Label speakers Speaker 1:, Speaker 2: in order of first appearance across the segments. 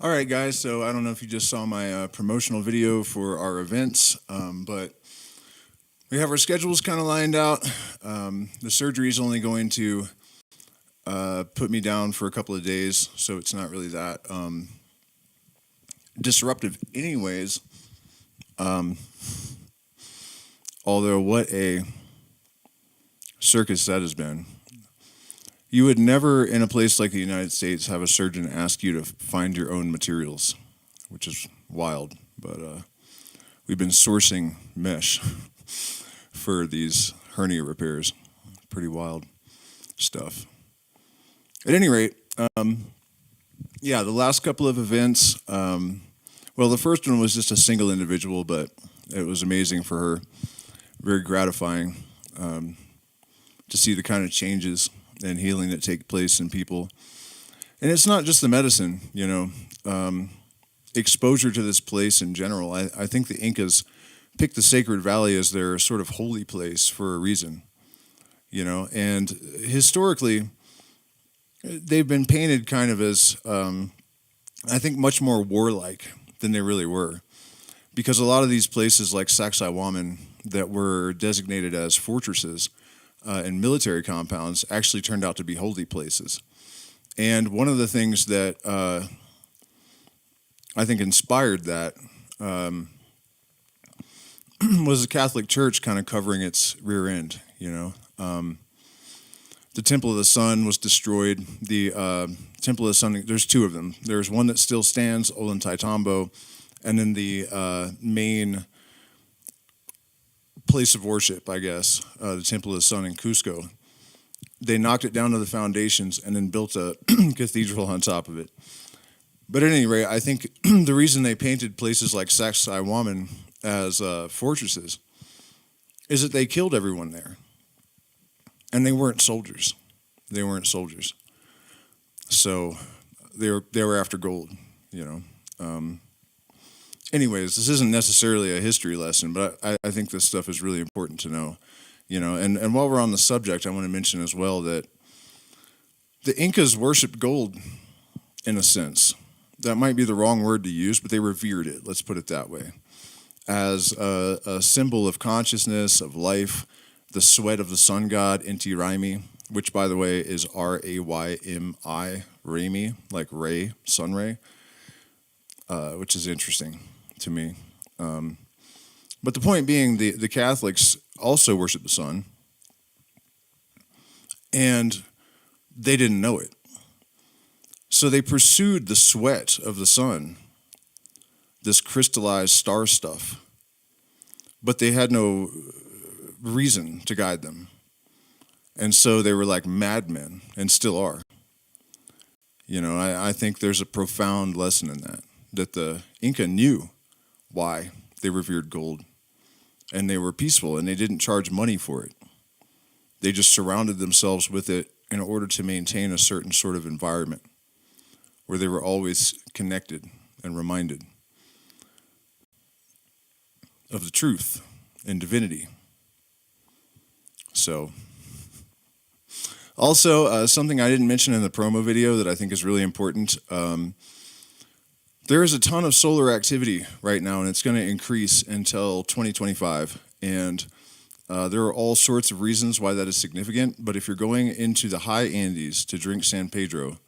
Speaker 1: All right, guys. So I don't know if you just saw my promotional video for our events, but we have our schedules kind of lined out. The surgery is only going to put me down for a couple of days, so it's not really that disruptive, anyways. Um, Although, what a circus that has been. You would never, in a place like the United States, have a surgeon ask you to find your own materials, which is wild. But we've been sourcing mesh for these hernia repairs. Pretty wild stuff. At any rate, yeah, the last couple of events. Well, the first one was just a single individual, but it was amazing for her. Very gratifying to see the kind of changes and healing that take place in people. And it's not just the medicine, exposure to this place in general. I think the Incas picked the Sacred Valley as their sort of holy place for a reason, and historically, they've been painted kind of as, I think, much more warlike than they really were. Because a lot of these places like Sacsayhuaman that were designated as fortresses and military compounds actually turned out to be holy places. And one of the things that I think inspired that was the Catholic Church kind of covering its rear end, the Temple of the Sun was destroyed. The Temple of the Sun, there's two of them. There's one that still stands, Ollantaytambo, and then the main place of worship, I guess, the Temple of the Sun in Cusco. They knocked it down to the foundations and then built a cathedral on top of it. But at any rate, I think the reason they painted places like Sacsayhuaman as fortresses is that they killed everyone there. And they weren't soldiers. They weren't soldiers. So they were after gold, Anyways, this isn't necessarily a history lesson, but I think this stuff is really important to know, And while we're on the subject, I want to mention as well that the Incas worshipped gold in a sense. That might be the wrong word to use, but they revered it, let's put it that way, as a symbol of consciousness, of life, the sweat of the sun god, Inti Raymi, which, by the way, is Raymi, Raymi, like ray, sun ray, which is interesting to me. But the point being, the Catholics also worship the sun, and they didn't know it. So they pursued the sweat of the sun, this crystallized star stuff, but they had no reason to guide them. And so they were like madmen, and still are. I think there's a profound lesson in that the Inca knew why they revered gold, and they were peaceful, and they didn't charge money for it. They just surrounded themselves with it in order to maintain a certain sort of environment where they were always connected and reminded of the truth and divinity. So, also, something I didn't mention in the promo video that I think is really important. There is a ton of solar activity right now, and it's going to increase until 2025. And there are all sorts of reasons why that is significant. But if you're going into the high Andes to drink San Pedro,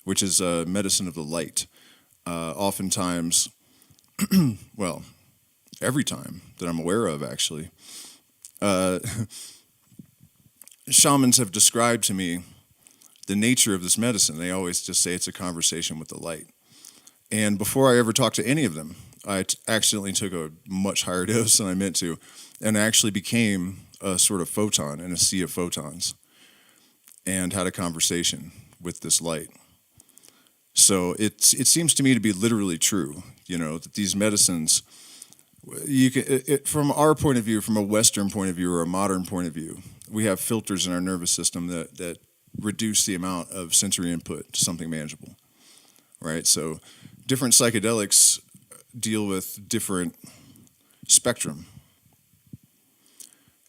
Speaker 1: which is a medicine of the light, oftentimes, well, every time that I'm aware of, actually, shamans have described to me the nature of this medicine. They always just say it's a conversation with the light. And before I ever talked to any of them, I accidentally took a much higher dose than I meant to, and I actually became a sort of photon in a sea of photons and had a conversation with this light. So it seems to me to be literally true, that these medicines, from our point of view, from a Western point of view or a modern point of view, we have filters in our nervous system that reduce the amount of sensory input to something manageable, right? So different psychedelics deal with different spectrum.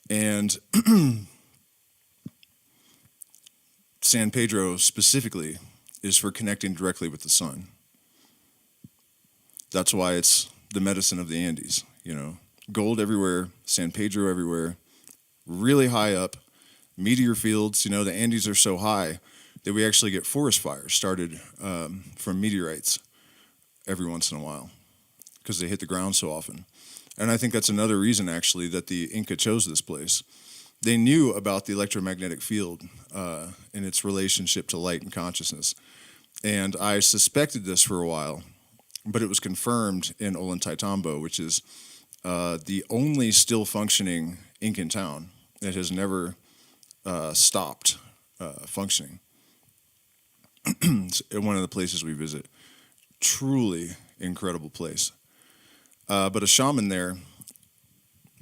Speaker 1: And San Pedro specifically is for connecting directly with the sun. That's why it's the medicine of the Andes. Gold everywhere, San Pedro everywhere, really high up, meteor fields. The Andes are so high that we actually get forest fires started from meteorites every once in a while because they hit the ground so often. And I think that's another reason, actually, that the Inca chose this place. They knew about the electromagnetic field and its relationship to light and consciousness. And I suspected this for a while, but it was confirmed in Ollantaytambo, which is the only still functioning Incan town that has never stopped functioning. It's one of the places we visit. Truly incredible place. But a shaman there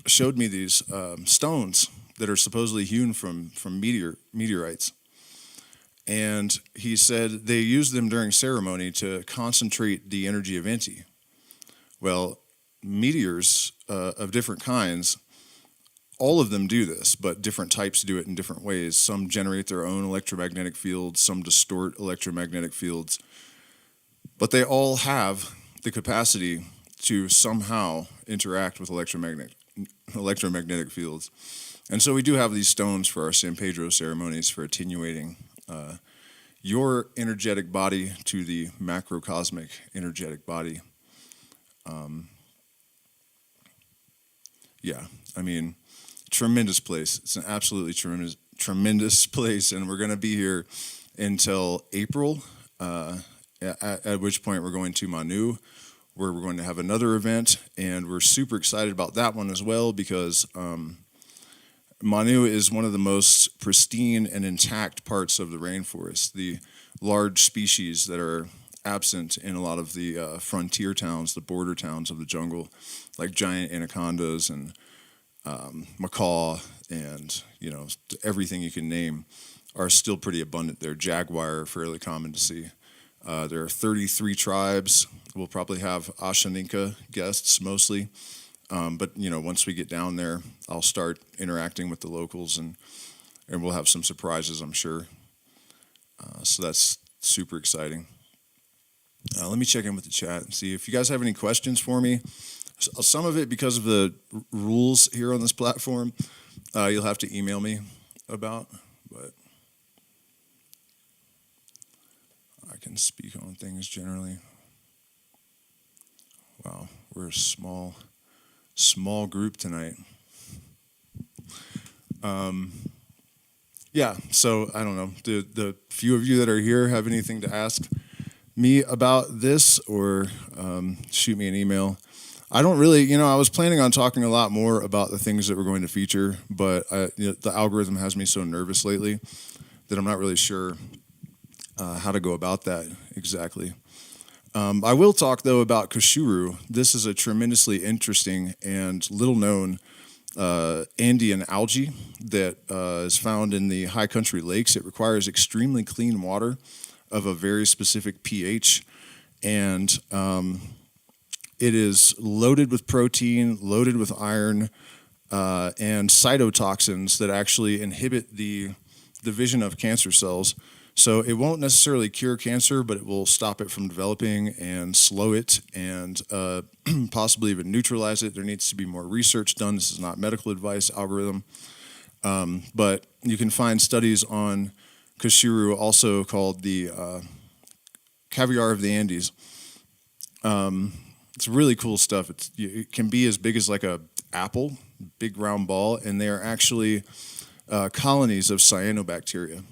Speaker 1: showed me these stones that are supposedly hewn from meteorites. And he said they used them during ceremony to concentrate the energy of Inti. Well, meteors of different kinds, all of them do this, but different types do it in different ways. Some generate their own electromagnetic fields, some distort electromagnetic fields. But they all have the capacity to somehow interact with electromagnetic fields. And so we do have these stones for our San Pedro ceremonies for attenuating your energetic body to the macrocosmic energetic body. Tremendous place. It's an absolutely tremendous place, and we're going to be here until April, at which point we're going to Manu, where we're going to have another event, and we're super excited about that one as well because Manu is one of the most pristine and intact parts of the rainforest. The large species that are absent in a lot of the frontier towns, the border towns of the jungle, like giant anacondas and macaw and everything you can name, are still pretty abundant there. Jaguar are fairly common to see. There are 33 tribes. We'll probably have Ashaninka guests mostly. But once we get down there, I'll start interacting with the locals, and we'll have some surprises, I'm sure. So that's super exciting. Let me check in with the chat and see if you guys have any questions for me. Some of it, because of the rules here on this platform, you'll have to email me about, but I can speak on things generally. Wow, we're a small group tonight. So I don't know. Do the few of you that are here have anything to ask me about this, or shoot me an email? I don't really, I was planning on talking a lot more about the things that we're going to feature, but the algorithm has me so nervous lately that I'm not really sure how to go about that exactly. I will talk, though, about Kashuru. This is a tremendously interesting and little-known Andean algae that is found in the high country lakes. It requires extremely clean water of a very specific pH, and it is loaded with protein, loaded with iron, and cytotoxins that actually inhibit the division of cancer cells. So it won't necessarily cure cancer, but it will stop it from developing and slow it and possibly even neutralize it. There needs to be more research done. This is not medical advice algorithm. But you can find studies on Kashuru, also called the caviar of the Andes. It's really cool stuff. It can be as big as like a apple, big round ball, and they are actually colonies of cyanobacteria.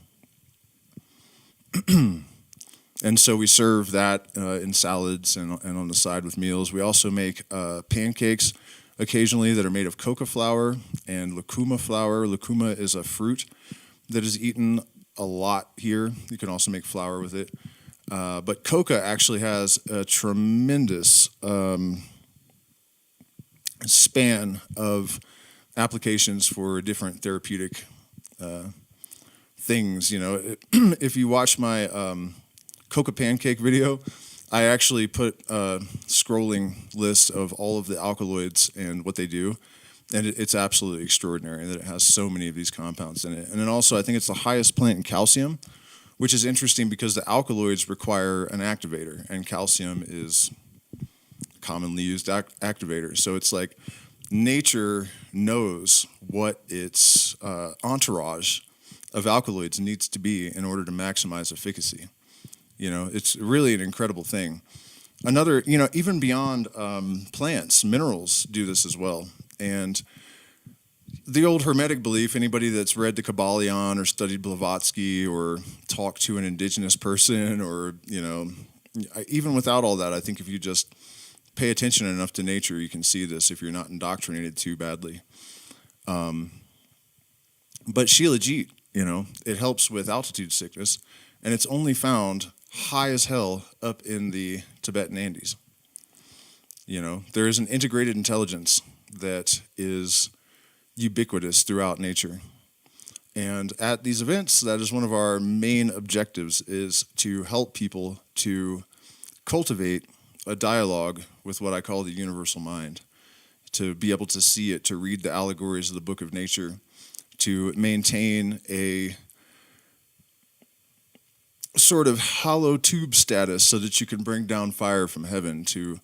Speaker 1: And so we serve that in salads and on the side with meals. We also make pancakes occasionally that are made of coca flour and lucuma flour. Lucuma is a fruit that is eaten a lot here. You can also make flour with it. But coca actually has a tremendous span of applications for different therapeutic things. If you watch my coca pancake video, I actually put a scrolling list of all of the alkaloids and what they do, and it's absolutely extraordinary that it has so many of these compounds in it. And then also, I think it's the highest plant in calcium, which is interesting because the alkaloids require an activator, and calcium is commonly used activators. So it's like nature knows what its entourage of alkaloids needs to be in order to maximize efficacy. It's really an incredible thing. Another, even beyond plants, minerals do this as well. And the old Hermetic belief, anybody that's read the Kybalion or studied Blavatsky or talked to an indigenous person or, even without all that, I think if you just pay attention enough to nature, you can see this if you're not indoctrinated too badly. But Shilajit, it helps with altitude sickness, and it's only found high as hell up in the Tibetan Andes. There is an integrated intelligence that is ubiquitous throughout nature. And at these events, that is one of our main objectives, is to help people to cultivate a dialogue with what I call the universal mind, to be able to see it, to read the allegories of the book of nature, to maintain a sort of hollow tube status so that you can bring down fire from heaven, to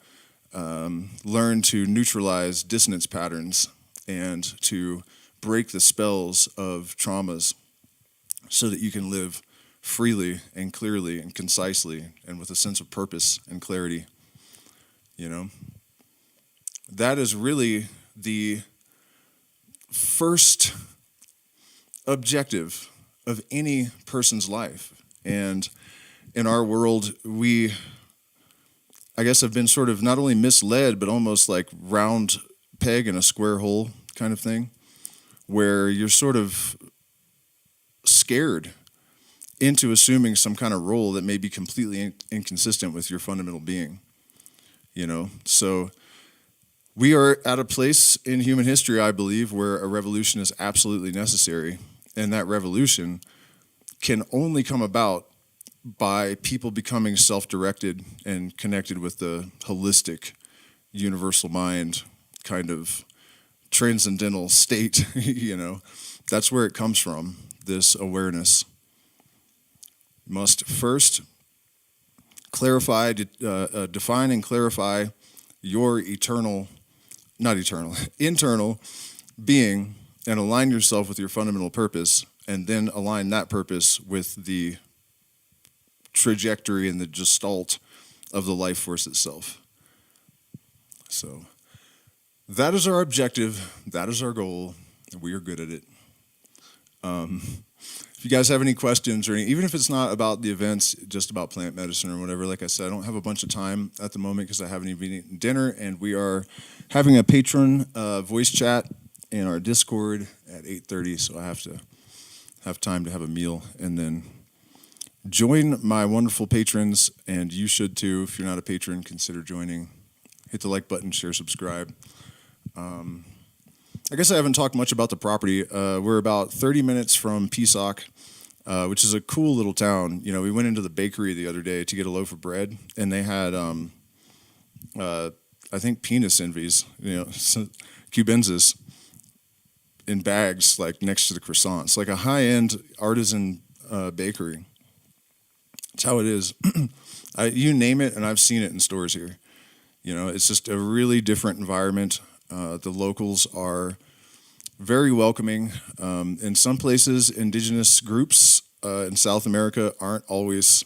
Speaker 1: learn to neutralize dissonance patterns and to break the spells of traumas so that you can live freely and clearly and concisely and with a sense of purpose and clarity. That is really the first objective of any person's life. And in our world, we, I guess, have been sort of not only misled, but almost like round peg in a square hole kind of thing, where you're sort of scared into assuming some kind of role that may be completely inconsistent with your fundamental being. So we are at a place in human history, I believe, where a revolution is absolutely necessary. And that revolution can only come about by people becoming self-directed and connected with the holistic, universal mind kind of transcendental state. That's where it comes from, this awareness. Must first clarify, define and clarify your internal being, and align yourself with your fundamental purpose, and then align that purpose with the trajectory and the gestalt of the life force itself. So that is our objective. That is our goal. We are good at it. If you guys have any questions, or even if it's not about the events, just about plant medicine or whatever, like I said, I don't have a bunch of time at the moment because I haven't even eaten dinner, and we are having a patron voice chat in our Discord at 8:30, so I have to have time to have a meal and then join my wonderful patrons, and you should too. If you're not a patron, consider joining. Hit the like button, share, subscribe. I guess I haven't talked much about the property. We're about 30 minutes from Pisac, which is a cool little town. We went into the bakery the other day to get a loaf of bread, and they had, I think, penis envies, cubenzas in bags, like next to the croissants, like a high-end artisan bakery. That's how it is. You name it, and I've seen it in stores here. It's just a really different environment. The locals are very welcoming. In some places, indigenous groups in South America aren't always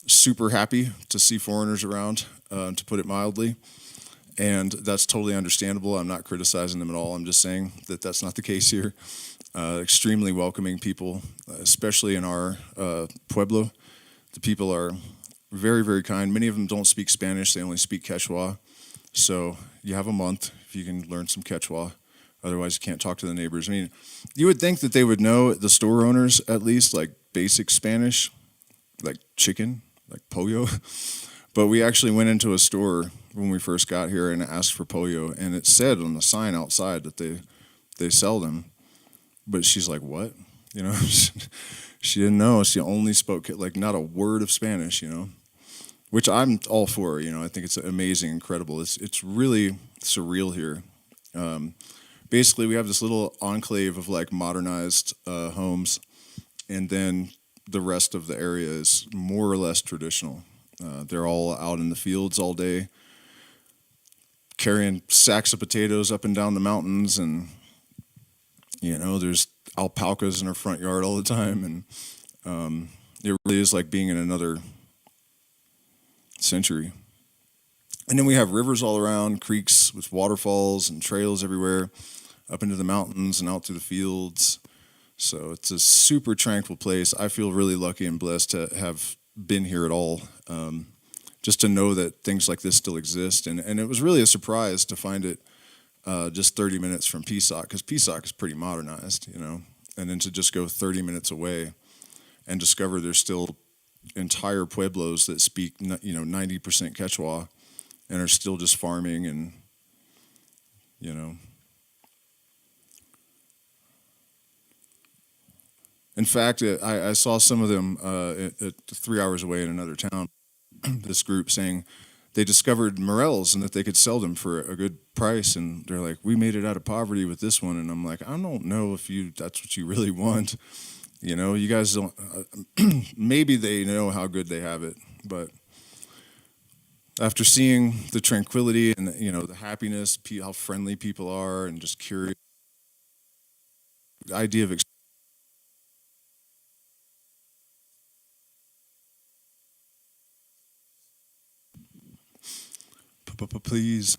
Speaker 1: super happy to see foreigners around, to put it mildly. And that's totally understandable. I'm not criticizing them at all. I'm just saying that that's not the case here. Extremely welcoming people, especially in our pueblo. The people are very, very kind. Many of them don't speak Spanish. They only speak Quechua. So you have a month if you can learn some Quechua. Otherwise, you can't talk to the neighbors. I mean, you would think that they would know, the store owners at least, like basic Spanish, like chicken, like pollo. But we actually went into a store when we first got here and asked for pollo, and it said on the sign outside that they sell them. But she's like, what? She didn't know. She only spoke like not a word of Spanish, which I'm all for. I think it's amazing, incredible. It's really surreal here. Basically, we have this little enclave of like modernized homes, and then the rest of the area is more or less traditional. They're all out in the fields all day. carrying sacks of potatoes up and down the mountains, and there's alpacas in our front yard all the time, and it really is like being in another century. And then we have rivers all around, creeks with waterfalls and trails everywhere, up into the mountains and out through the fields. So it's a super tranquil place. I feel really lucky and blessed to have been here at all. Just to know that things like this still exist. And it was really a surprise to find it just 30 minutes from Pisac, because Pisac is pretty modernized, and then to just go 30 minutes away and discover there's still entire pueblos that speak, 90% Quechua and are still just farming and, In fact, I saw some of them at 3 hours away in another town, this group saying they discovered morels and that they could sell them for a good price. And they're like, we made it out of poverty with this one. And I'm like, I don't know if that's what you really want. You guys don't, maybe they know how good they have it. But after seeing the tranquility and, the happiness, how friendly people are and just curious, the idea of please.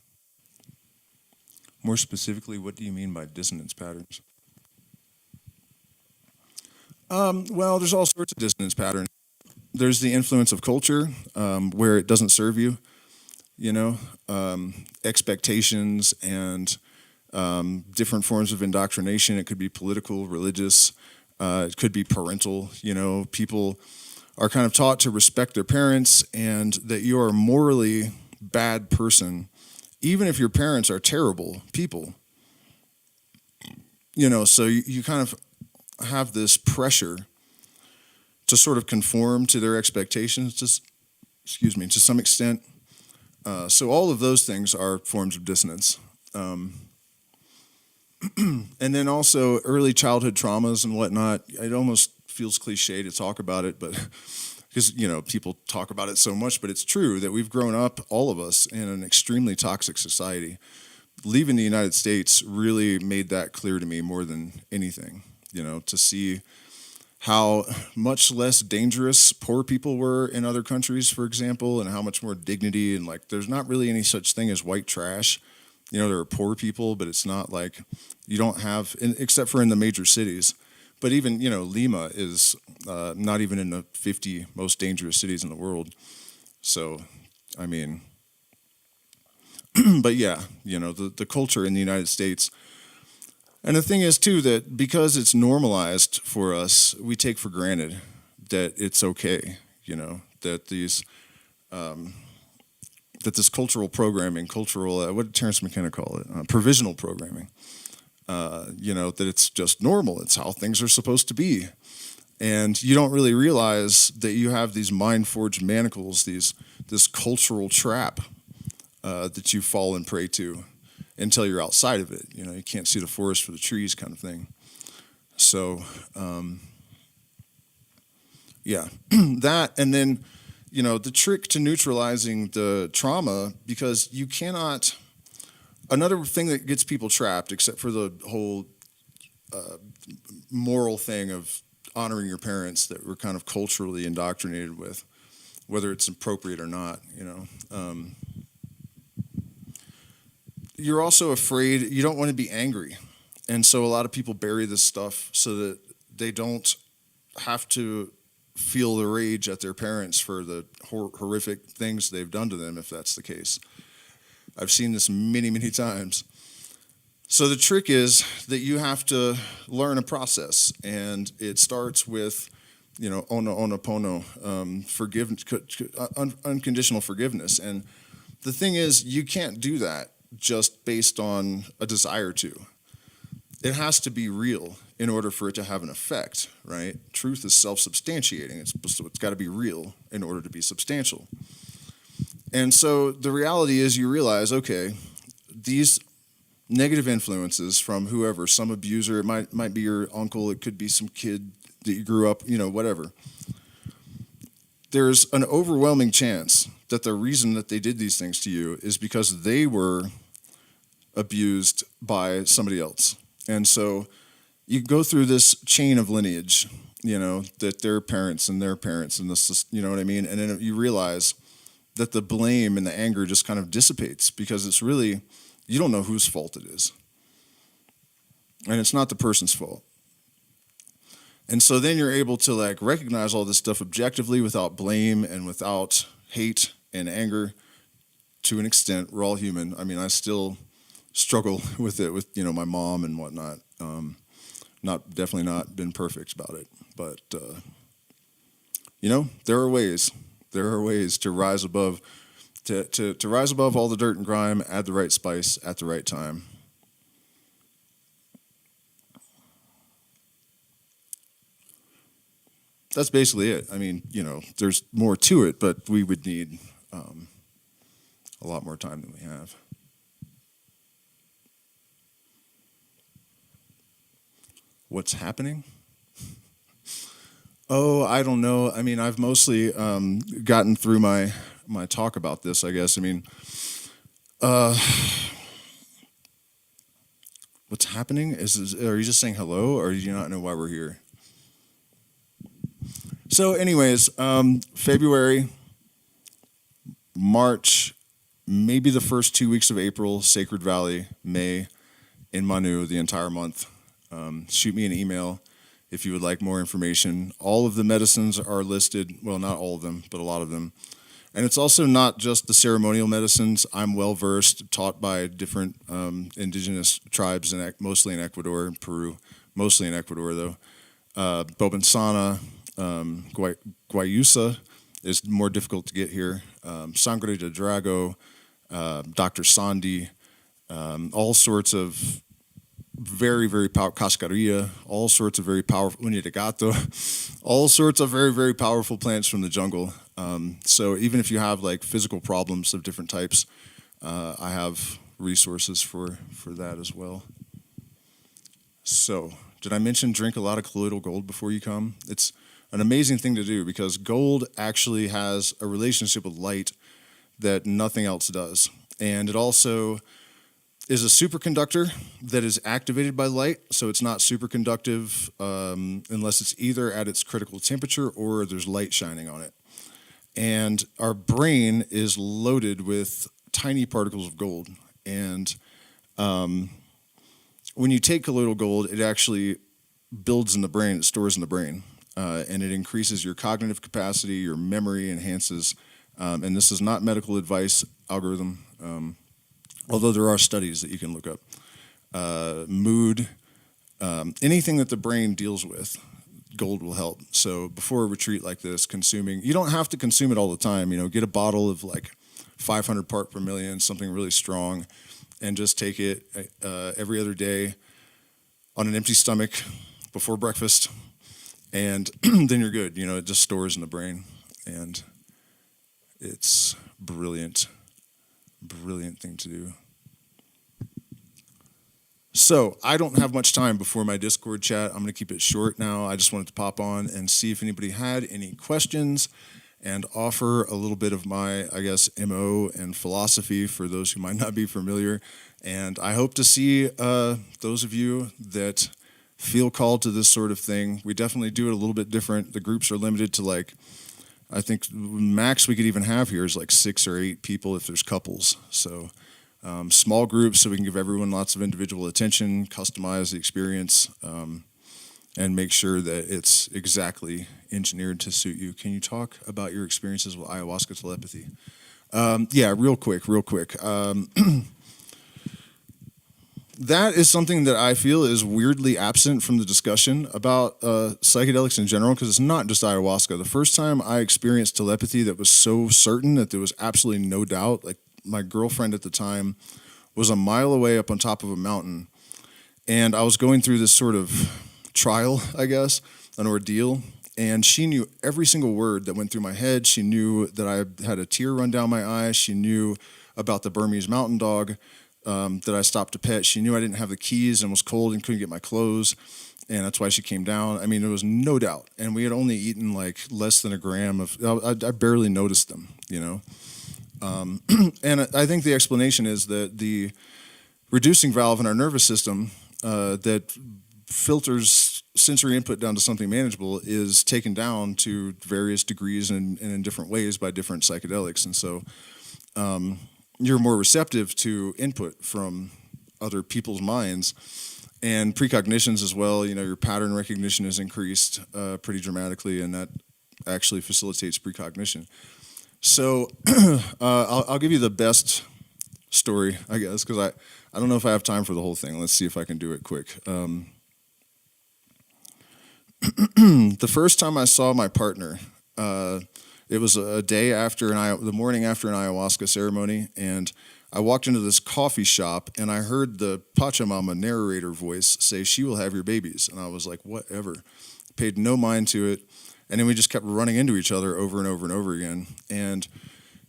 Speaker 1: More specifically, what do you mean by dissonance patterns? Well, there's all sorts of dissonance patterns. There's the influence of culture, where it doesn't serve you, expectations and different forms of indoctrination. It could be political, religious, it could be parental. People are kind of taught to respect their parents and that you are a morally bad person, even if your parents are terrible people. So you kind of have this pressure to sort of conform to their expectations, to some extent. So all of those things are forms of dissonance. And then also early childhood traumas and whatnot. It almost feels cliche to talk about it, but because, people talk about it so much, but it's true that we've grown up, all of us, in an extremely toxic society. Leaving the United States really made that clear to me more than anything, to see how much less dangerous poor people were in other countries, for example, and how much more dignity, and there's not really any such thing as white trash. There are poor people, but it's not like you don't have, except for in the major cities. But even, Lima is not even in the 50 most dangerous cities in the world. So, I mean, but yeah, the culture in the United States. And the thing is, too, that because it's normalized for us, we take for granted that it's okay, that that this cultural programming, what did Terrence McKenna call it? Provisional programming. That it's just normal. It's how things are supposed to be. And you don't really realize that you have these mind-forged manacles, this cultural trap that you fall and prey to until you're outside of it. You can't see the forest for the trees kind of thing. So, yeah, that, and then, the trick to neutralizing the trauma, because you cannot... Another thing that gets people trapped, except for the whole moral thing of honoring your parents that we're kind of culturally indoctrinated with, whether it's appropriate or not, you're also afraid, you don't want to be angry. And so a lot of people bury this stuff so that they don't have to feel the rage at their parents for the horrific things they've done to them, if that's the case. I've seen this many, many times. So the trick is that you have to learn a process, and it starts with, ono, forgiveness, unconditional forgiveness. And the thing is, you can't do that just based on a desire to. It has to be real in order for it to have an effect, right? Truth is self-substantiating. So it's got to be real in order to be substantial. And so the reality is you realize, okay, these negative influences from whoever, some abuser, it might be your uncle, it could be some kid that you grew up, whatever. There's an overwhelming chance that the reason that they did these things to you is because they were abused by somebody else. And so you go through this chain of lineage, that their parents and their parents and this, you know what I mean? And then you realize that the blame and the anger just kind of dissipates because it's really, you don't know whose fault it is. And it's not the person's fault. And so then you're able to like recognize all this stuff objectively without blame and without hate and anger to an extent. We're all human. I mean, I still struggle with it with, my mom and whatnot. Definitely not been perfect about it. But, there are ways. There are ways to rise above, to rise above all the dirt and grime, add the right spice at the right time. That's basically it. I mean, there's more to it, but we would need a lot more time than we have. What's happening? Oh, I don't know. I mean, I've mostly gotten through my talk about this, I guess. I mean, what's happening? Are you just saying hello, or do you not know why we're here? So anyways, February, March, maybe the first 2 weeks of April, Sacred Valley, May, in Manu, the entire month. Shoot me an email if you would like more information. All of the medicines are listed, well, not all of them, but a lot of them. And it's also not just the ceremonial medicines. I'm well-versed, taught by different indigenous tribes, mostly in Ecuador and Peru, mostly in Ecuador, though. Bobansana, Guayusa is more difficult to get here. Sangre de Drago, Dr. Sandi, all sorts of very, very powerful, cascarilla, all sorts of very powerful, uña de gato, all sorts of very, very powerful plants from the jungle. So even if you have like physical problems of different types, I have resources for that as well. So, did I mention drink a lot of colloidal gold before you come? It's an amazing thing to do because gold actually has a relationship with light that nothing else does. And it also is a superconductor that is activated by light, so it's not superconductive unless it's either at its critical temperature or there's light shining on it. And our brain is loaded with tiny particles of gold. And when you take colloidal gold, it actually builds in the brain, it stores in the brain, and it increases your cognitive capacity, your memory enhances, and this is not medical advice algorithm, although there are studies that you can look up. Mood, anything that the brain deals with, gold will help. So before a retreat like this, you don't have to consume it all the time. Get a bottle of like 500 part per million, something really strong, and just take it every other day on an empty stomach before breakfast, and then you're good. It just stores in the brain, and it's brilliant thing to do. So I don't have much time before my Discord chat. I'm going to keep it short now. I just wanted to pop on and see if anybody had any questions and offer a little bit of my, I guess, MO and philosophy for those who might not be familiar. And I hope to see those of you that feel called to this sort of thing. We definitely do it a little bit different. The groups are limited to I think max we could even have here is 6 or 8 people if there's couples. So small groups so we can give everyone lots of individual attention, customize the experience, and make sure that it's exactly engineered to suit you. Can you talk about your experiences with ayahuasca telepathy? Yeah, real quick. That is something that I feel is weirdly absent from the discussion about psychedelics in general, because it's not just ayahuasca. The first time I experienced telepathy that was so certain that there was absolutely no doubt, my girlfriend at the time was a mile away up on top of a mountain, and I was going through this sort of trial, I guess, an ordeal, and she knew every single word that went through my head. She knew that I had a tear run down my eye. She knew about the Burmese mountain dog that I stopped to pet. She knew I didn't have the keys and was cold and couldn't get my clothes, and that's why she came down. I mean, there was no doubt, and we had only eaten less than a gram of, I barely noticed them, And I think the explanation is that the reducing valve in our nervous system that filters sensory input down to something manageable is taken down to various degrees and in different ways by different psychedelics. And so you're more receptive to input from other people's minds. And precognitions as well, your pattern recognition is increased pretty dramatically, and that actually facilitates precognition. So I'll give you the best story, I guess, because I don't know if I have time for the whole thing. Let's see if I can do it quick. The first time I saw my partner, it was a day after the morning after an ayahuasca ceremony, and I walked into this coffee shop, and I heard the Pachamama narrator voice say, "She will have your babies." And I was like, whatever. Paid no mind to it. And then we just kept running into each other over and over and over again. And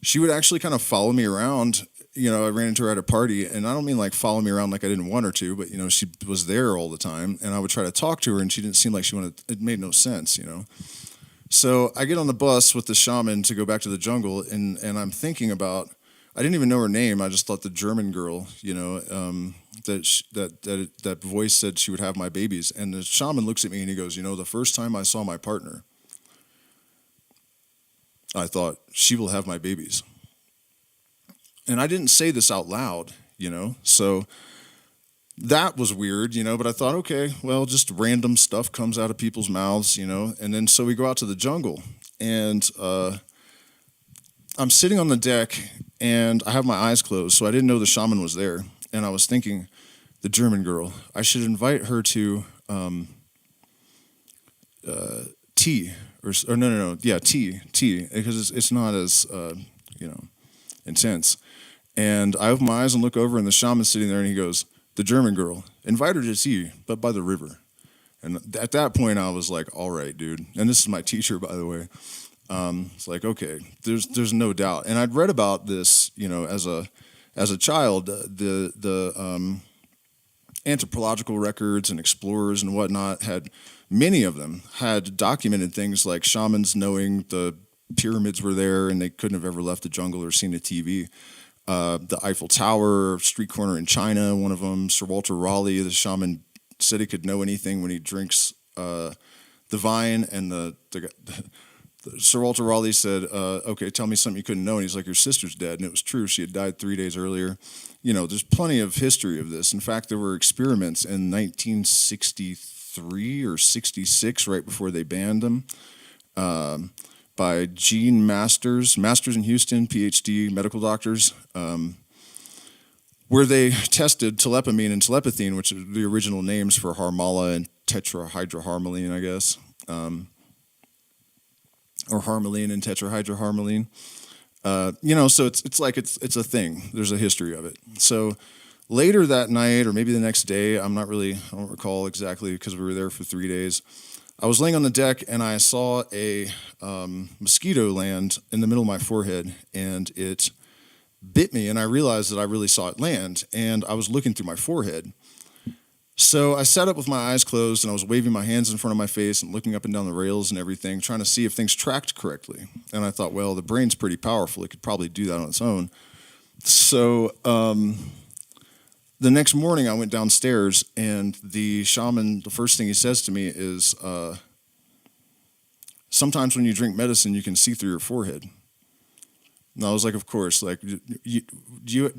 Speaker 1: she would actually kind of follow me around. I ran into her at a party, and I don't mean like follow me around like I didn't want her to, but, she was there all the time. And I would try to talk to her, and she didn't seem like she wanted, it made no sense, So I get on the bus with the shaman to go back to the jungle, and I'm thinking about, I didn't even know her name. I just thought the German girl, that voice said she would have my babies. And the shaman looks at me and he goes, the first time I saw my partner, I thought, she will have my babies. And I didn't say this out loud, so that was weird, but I thought, okay, well, just random stuff comes out of people's mouths, and then so we go out to the jungle, and I'm sitting on the deck, and I have my eyes closed, so I didn't know the shaman was there. And I was thinking, the German girl, I should invite her to tea, or no, yeah, tea, because it's not as, intense. And I open my eyes and look over, and the shaman's sitting there, and he goes, the German girl, invite her to tea, but by the river. And at that point, I was like, all right, dude. And this is my teacher, by the way. It's like, okay, there's no doubt. And I'd read about this, as a child, the anthropological records and explorers and whatnot many of them had documented things like shamans knowing the pyramids were there and they couldn't have ever left the jungle or seen a TV. The Eiffel Tower, street corner in China, one of them, Sir Walter Raleigh, the shaman said he could know anything when he drinks the vine, and Sir Walter Raleigh said, okay, tell me something you couldn't know. And he's like, your sister's dead. And it was true. She had died 3 days earlier. There's plenty of history of this. In fact, there were experiments in 1963 or 66, right before they banned them, by Gene Masters in Houston, PhD medical doctors, where they tested telepamine and telepathine, which are the original names for harmala and tetrahydroharmaline, I guess. Or harmaline and tetrahydroharmaline. So it's a thing. There's a history of it. So later that night, or maybe the next day, I don't recall exactly because we were there for 3 days, I was laying on the deck and I saw a mosquito land in the middle of my forehead, and it bit me, and I realized that I really saw it land, and I was looking through my forehead. So I sat up with my eyes closed, and I was waving my hands in front of my face and looking up and down the rails and everything, trying to see if things tracked correctly. And I thought, well, the brain's pretty powerful. It could probably do that on its own. So the next morning I went downstairs, and the shaman, the first thing he says to me is, sometimes when you drink medicine, you can see through your forehead. And I was like, of course, like, do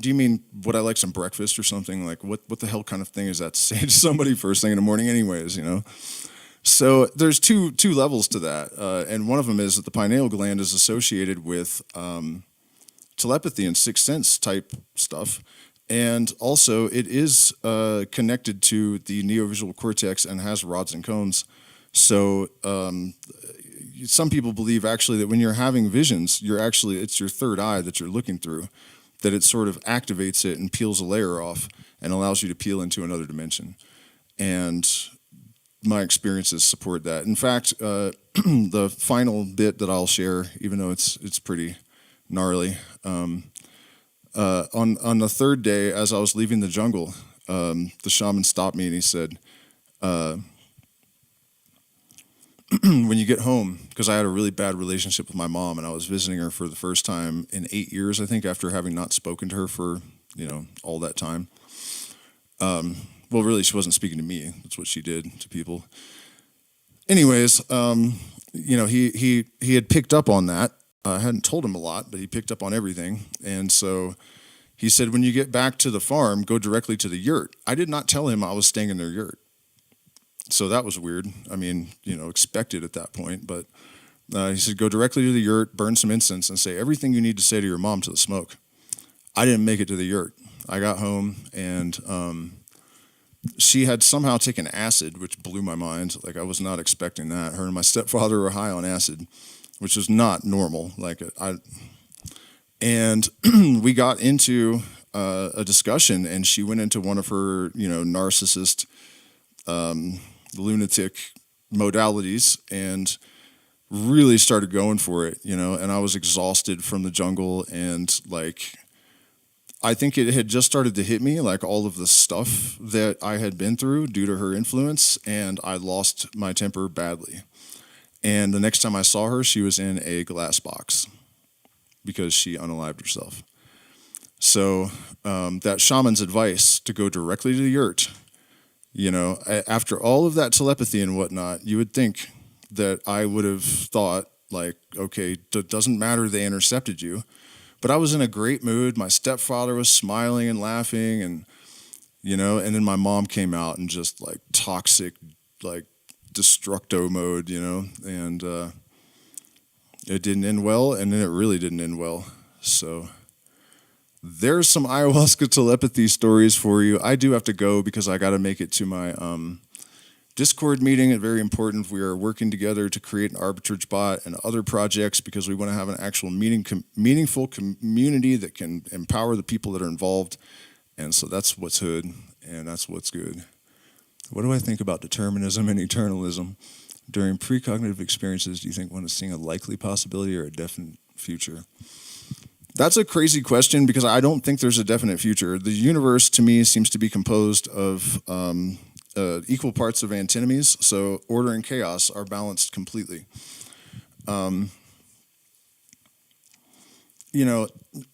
Speaker 1: you mean would I like some breakfast or something? Like, what the hell kind of thing is that to say to somebody first thing in the morning anyways, So there's two levels to that. And one of them is that the pineal gland is associated with telepathy and sixth sense type stuff. And also it is connected to the neovisual cortex and has rods and cones. So some people believe actually that when you're having visions, it's your third eye that you're looking through, that it sort of activates it and peels a layer off and allows you to peel into another dimension. And my experiences support that. In fact, the final bit that I'll share, even though it's pretty gnarly, on the third day, as I was leaving the jungle, the shaman stopped me and he said, when you get home, because I had a really bad relationship with my mom, and I was visiting her for the first time in 8 years, I think, after having not spoken to her for, all that time. Well, really, she wasn't speaking to me. That's what she did to people. Anyways, he had picked up on that. I hadn't told him a lot, but he picked up on everything. And so he said, when you get back to the farm, go directly to the yurt. I did not tell him I was staying in their yurt. So that was weird. I mean, expected at that point. But he said, go directly to the yurt, burn some incense, and say everything you need to say to your mom to the smoke. I didn't make it to the yurt. I got home, and she had somehow taken acid, which blew my mind. Like, I was not expecting that. Her and my stepfather were high on acid, which is not normal. And we got into a discussion, and she went into one of her, narcissist, lunatic modalities, and really started going for it, and I was exhausted from the jungle, and I think it had just started to hit me, like all of the stuff that I had been through due to her influence, and I lost my temper badly. And the next time I saw her, she was in a glass box because she unalived herself. So that shaman's advice to go directly to the yurt, after all of that telepathy and whatnot, you would think that I would have thought, okay, it doesn't matter they intercepted you. But I was in a great mood. My stepfather was smiling and laughing, and and then my mom came out in just toxic, destructo mode, and it didn't end well, and then it really didn't end well. So there's some ayahuasca telepathy stories for you. I do have to go because I got to make it to my Discord meeting. It's very important. We are working together to create an arbitrage bot and other projects because we want to have an actual meaningful community that can empower the people that are involved. And so that's what's hood, and that's what's good. What do I think about determinism and eternalism? During precognitive experiences, do you think one is seeing a likely possibility or a definite future? That's a crazy question because I don't think there's a definite future. The universe, to me, seems to be composed of equal parts of antinomies, so order and chaos are balanced completely. No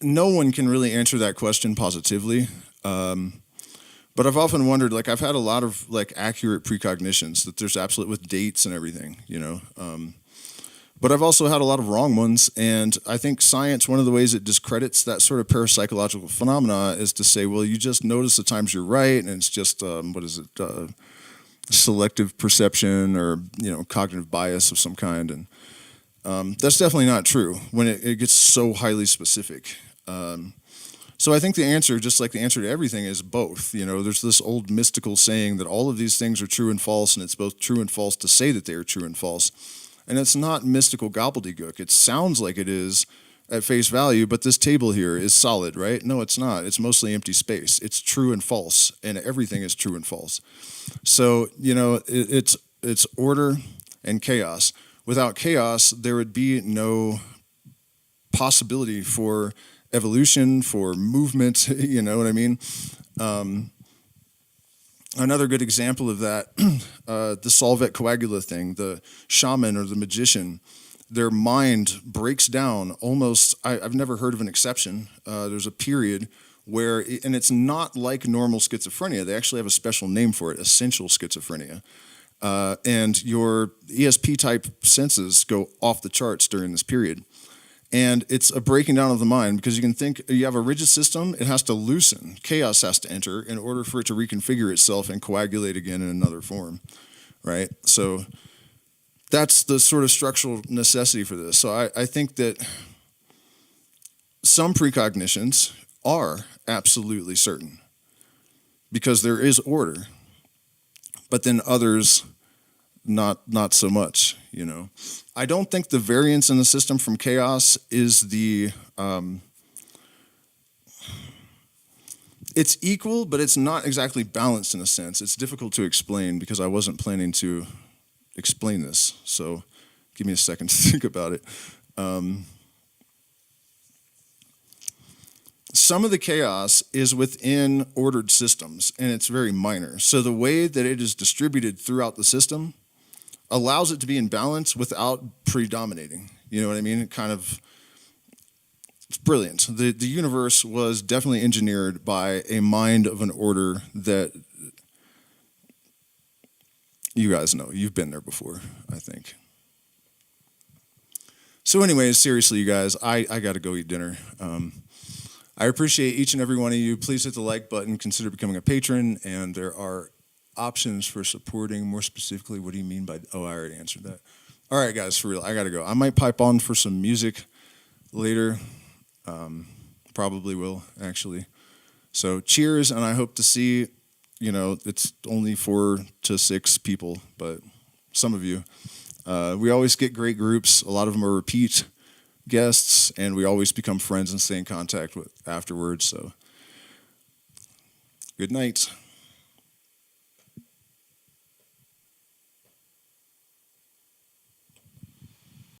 Speaker 1: one can really answer that question positively, but I've often wondered, I've had a lot of accurate precognitions that there's absolute with dates and everything, but I've also had a lot of wrong ones, and I think science, one of the ways it discredits that sort of parapsychological phenomena is to say, well, you just notice the times you're right, and it's just, selective perception or, cognitive bias of some kind, and that's definitely not true when it gets so highly specific. So I think the answer, just like the answer to everything, is both. There's this old mystical saying that all of these things are true and false, and it's both true and false to say that they are true and false. And it's not mystical gobbledygook. It sounds like it is at face value, but this table here is solid, right? No, it's not. It's mostly empty space. It's true and false, and everything is true and false. So, it's order and chaos. Without chaos, there would be no possibility for evolution, for movement, you know what I mean? Another good example of that, the solvet coagula thing, the shaman or the magician, their mind breaks down almost, I've never heard of an exception. There's a period where, and it's not like normal schizophrenia. They actually have a special name for it, essential schizophrenia. And your ESP type senses go off the charts during this period. And it's a breaking down of the mind because you can think you have a rigid system, it has to loosen. Chaos has to enter in order for it to reconfigure itself and coagulate again in another form, right? So that's the sort of structural necessity for this. So I think that some precognitions are absolutely certain because there is order, but then others not so much, I don't think the variance in the system from chaos is it's equal, but it's not exactly balanced in a sense. It's difficult to explain because I wasn't planning to explain this. So give me a second to think about it. Some of the chaos is within ordered systems, and it's very minor. So the way that it is distributed throughout the system allows it to be in balance without predominating. You know what I mean? It's brilliant. The universe was definitely engineered by a mind of an order that You guys know. You've been there before, I think. So anyways, seriously, you guys, I got to go eat dinner. I appreciate each and every one of you. Please hit the like button. Consider becoming a patron. And there are options for supporting. More specifically, what do you mean by... Oh, I already answered that. All right, guys, for real, I got to go. I might pipe on for some music later. Probably will, actually. So cheers, and I hope to see, it's only 4 to 6 people, but some of you. We always get great groups. A lot of them are repeat guests, and we always become friends and stay in contact with afterwards. So good night.